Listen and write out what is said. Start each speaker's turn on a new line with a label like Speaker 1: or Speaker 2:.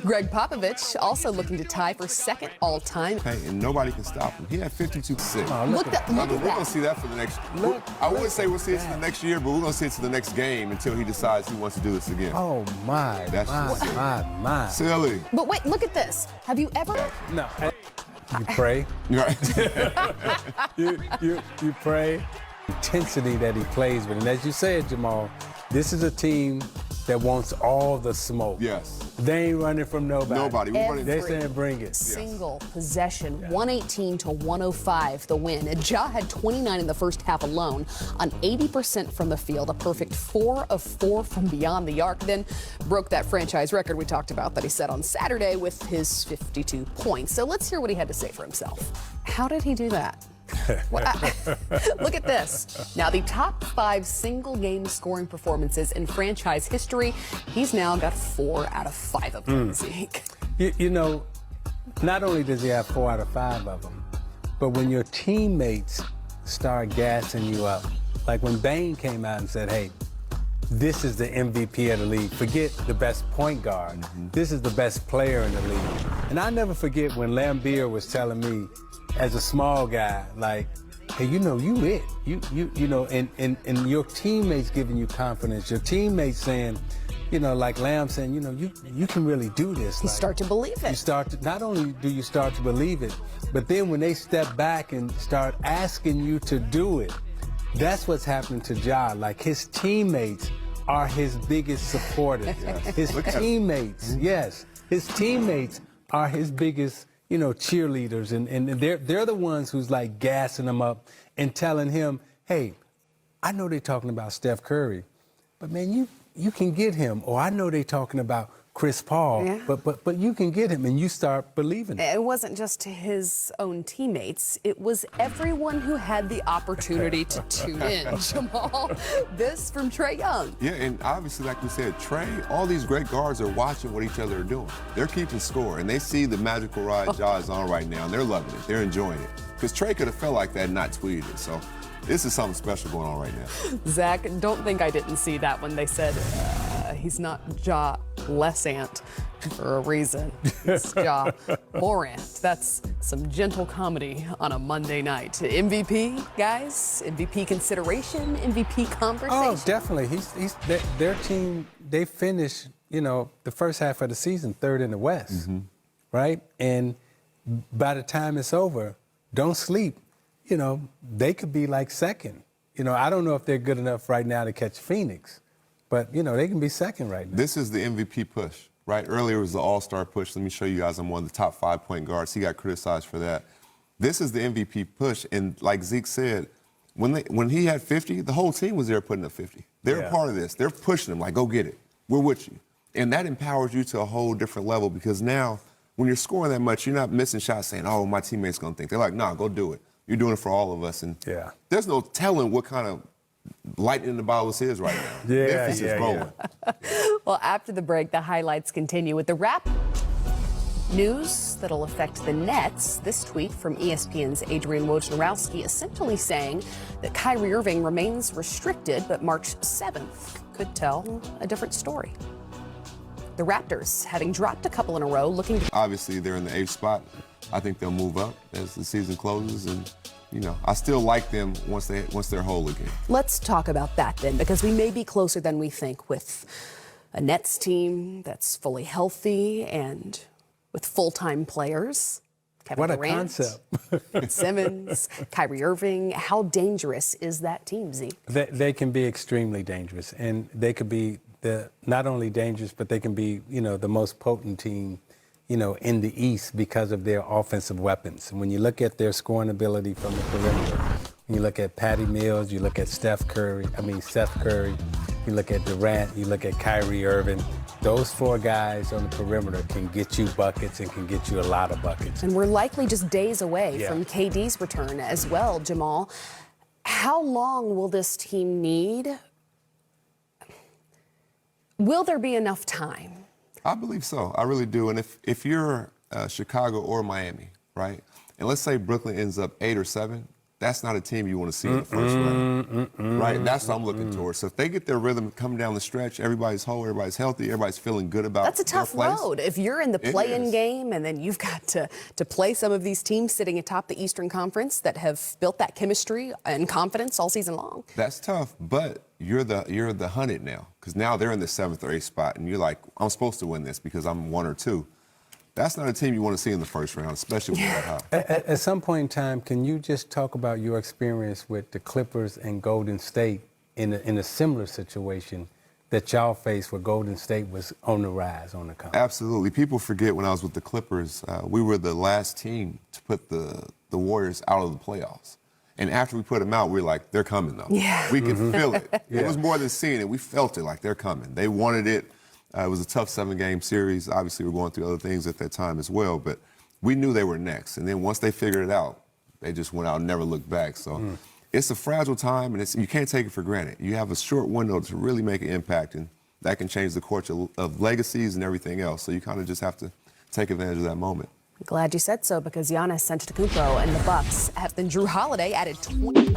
Speaker 1: Greg Popovich also looking to tie for second all-time.
Speaker 2: Hey, and nobody can stop him. He had 52-6.
Speaker 1: Oh, look at
Speaker 2: we're
Speaker 1: that.
Speaker 2: going to see that for the next. I wouldn't say we'll see it to the next year, but we're going to see it to the next game until he decides he wants to do this again.
Speaker 3: Oh my!
Speaker 2: That's
Speaker 3: my!
Speaker 2: Silly.
Speaker 1: But wait, look at this. Have you ever?
Speaker 3: No. You pray.
Speaker 2: Right.
Speaker 3: you pray. Intensity that he plays with, and as you said, Jamal, this is a team that wants all the smoke.
Speaker 2: Yes.
Speaker 3: They ain't running from nobody. They saying bring it.
Speaker 1: Single possession, 118 to 105 the win. And Ja had 29 in the first half alone on 80% from the field, a perfect 4 of 4 from beyond the arc. Then broke that franchise record we talked about that he set on Saturday with his 52 points. So let's hear what he had to say for himself. How did he do that? Look at this. Now, the top 5 single-game scoring performances in franchise history, he's now got 4 out of 5 of them, Zeke.
Speaker 3: You know, not only does he have 4 out of 5 of them, but when your teammates start gassing you up, like when Bane came out and said, hey, this is the MVP of the league. Forget the best point guard. This is the best player in the league. And I never forget when Lambeer was telling me, as a small guy, like, hey, you know, you it. You know, and your teammates giving you confidence. Your teammates saying, you know, like Lamb saying, you know, you can really do this.
Speaker 1: You start to believe it.
Speaker 3: You start to, not only do you start to believe it, but then when they step back and start asking you to do it, that's what's happening to Ja. Like, his teammates are his biggest supporters. His teammates, yes, his teammates are his biggest, you know, cheerleaders, and they're the ones who's like gassing him up and telling him, hey, I know they're talking about Steph Curry, but man, you can get him. Or I know they're talking about Chris Paul, but you can get him, and you start believing it.
Speaker 1: It wasn't just his own teammates. It was everyone who had the opportunity to tune in. Jamal, this from Trae Young.
Speaker 2: Yeah, and obviously, like we said, Trae, all these great guards are watching what each other are doing. They're keeping score, and they see the magical ride Ja is on right now, and they're loving it. They're enjoying it. Because Trae could have felt like that and not tweeted it. So this is something special going on right now.
Speaker 1: Zach, don't think I didn't see that when they said he's not Ja Lessant for a reason. It's Ja Morant. That's some gentle comedy on a Monday night. MVP, guys? MVP consideration? MVP conversation?
Speaker 3: Oh, definitely. Their team, they finished, you know, the first half of the season 3rd in the West, right? And by the time it's over, don't sleep. You know, they could be like 2nd. You know, I don't know if they're good enough right now to catch Phoenix, but, you know, they can be 2nd right now.
Speaker 2: This is the MVP push, right? Earlier was the All-Star push. Let me show you guys. I'm one of the top 5 point guards. He got criticized for that. This is the MVP push, and like Zeke said, when he had 50, the whole team was there putting up 50. They're a part of this. They're pushing him like, go get it. We're with you. And that empowers you to a whole different level, because now when you're scoring that much, you're not missing shots saying, oh, my teammates going to think. They're like, nah, go do it. You're doing it for all of us. And there's no telling what kind of lightning in the bottle this is right now. Memphis is rolling.
Speaker 1: Well, after the break, the highlights continue with the wrap. News that'll affect the Nets. This tweet from ESPN's Adrian Wojnarowski essentially saying that Kyrie Irving remains restricted, but March 7th could tell a different story. The Raptors, having dropped a couple in a row, looking to...
Speaker 2: Obviously, they're in the 8th spot. I think they'll move up as the season closes, and you know, I still like them once they're whole again.
Speaker 1: Let's talk about that then, because we may be closer than we think with a Nets team that's fully healthy and with full-time players. Kevin
Speaker 3: What a
Speaker 1: Durant,
Speaker 3: concept.
Speaker 1: Simmons, Kyrie Irving. How dangerous is that team, Zeke?
Speaker 3: They can be extremely dangerous, and they could be not only dangerous, but they can be, you know, the most potent team, you know, in the East because of their offensive weapons. And when you look at their scoring ability from the perimeter, when you look at Patty Mills, you look at Seth Curry, you look at Durant, you look at Kyrie Irving, those 4 guys on the perimeter can get you buckets and can get you a lot of buckets.
Speaker 1: And we're likely just days away from KD's return as well, Jamal. How long will this team need? Will there be enough time?
Speaker 2: I believe so. I really do. And if you're Chicago or Miami, right, and let's say Brooklyn ends up 8 or 7, that's not a team you want to see in the first round, right? That's what I'm looking towards. So if they get their rhythm coming down the stretch, everybody's whole, everybody's healthy, everybody's feeling good about
Speaker 1: That's a tough
Speaker 2: their place.
Speaker 1: road. If you're in the
Speaker 2: It
Speaker 1: play-in
Speaker 2: is.
Speaker 1: game and then you've got to play some of these teams sitting atop the Eastern Conference that have built that chemistry and confidence all season long.
Speaker 2: That's tough, but you're the hunted now, because now they're in the 7th or 8th spot, and you're like, I'm supposed to win this because I'm 1 or 2. That's not a team you want to see in the first round, especially with that high.
Speaker 3: At some point in time, can you just talk about your experience with the Clippers and Golden State in a similar situation that y'all faced where Golden State was on the rise, on the come?
Speaker 2: Absolutely. People forget when I was with the Clippers, we were the last team to put the Warriors out of the playoffs. And after we put them out, we were like, they're coming, though.
Speaker 1: Yeah.
Speaker 2: We could feel it.
Speaker 3: Yeah.
Speaker 2: It was more than seeing it. We felt it, like they're coming. They wanted it. It was a tough 7-game series. Obviously, we're going through other things at that time as well, but we knew they were next. And then once they figured it out, they just went out and never looked back. So it's a fragile time, and you can't take it for granted. You have a short window to really make an impact, and that can change the course of legacies and everything else. So you kind of just have to take advantage of that moment.
Speaker 1: Glad you said so, because Giannis Antetokounmpo and the Bucks have then Drew Holiday added 20.